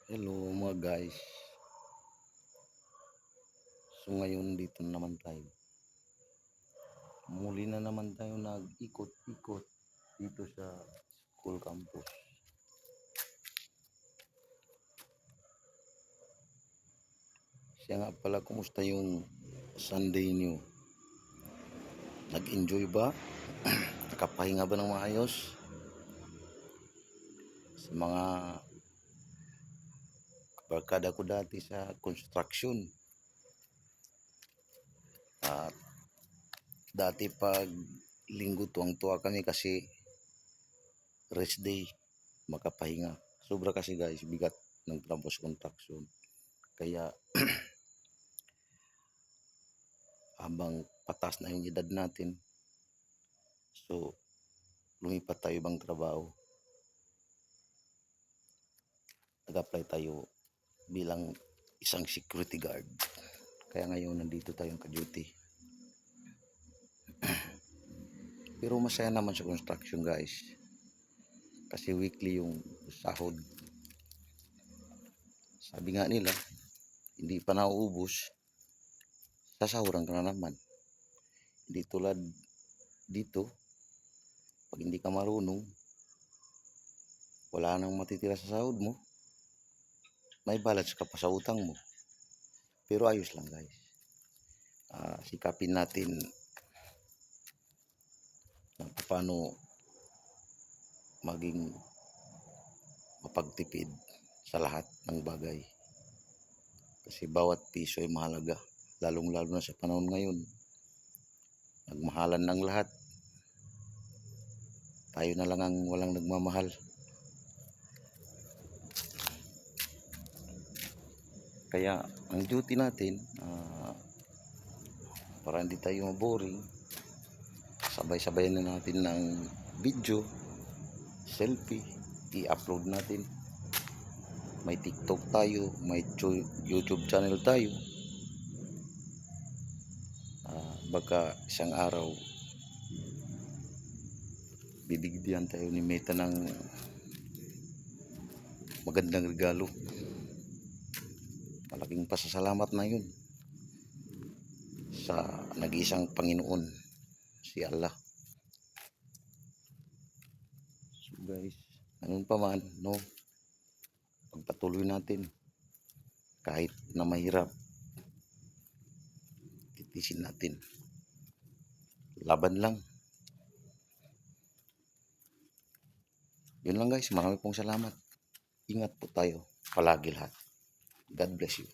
Hello mga guys. So ngayon dito na naman tayo. Muli na naman tayo nag-ikot-ikot dito sa school campus. Siya nga pala, kumusta yung Sunday niyo? Nag-enjoy ba? Nakapahinga ba ng maayos? Sa mga barkada ko dati sa construction. At dati pag linggo tuwang-tuwa kami kasi rest day, makapahinga. Sobra kasi guys, bigat ng trabaho sa construction. Kaya habang patas na yung edad natin, so lumipat tayo ibang trabaho. Nag-apply tayo bilang isang security guard. Kaya ngayon nandito tayong ka-duty. Pero masaya naman sa construction guys. Kasi weekly yung sahod. Sabi nga nila, hindi pa nauubos, sasahuran ka na naman. Hindi tulad dito, pag hindi ka marunong, wala nang matitira sa sahod mo, may balance ka pa sa utang mo. Pero ayos lang guys. Sikapin natin paano maging mapagtipid sa lahat ng bagay. Kasi bawat piso ay mahalaga. Lalong-lalo na sa panahon ngayon. Nagmahalan ng lahat. Tayo na lang ang walang nagmamahal. Kaya ang duty natin, para hindi tayo maboring, sabay-sabayan na natin ng video, selfie, i-upload natin. May TikTok tayo, may YouTube channel tayo. Baka isang araw bibigyan tayo ni Meta ng magandang regalo. Malaking pasasalamat na yun sa nag-iisang Panginoon, si Allah. So guys, ganun pa man, no, pagpatuloy natin kahit na mahirap, titisin natin, laban lang. Yun lang guys, marami pong salamat. Ingat po tayo palagi lahat. God bless you.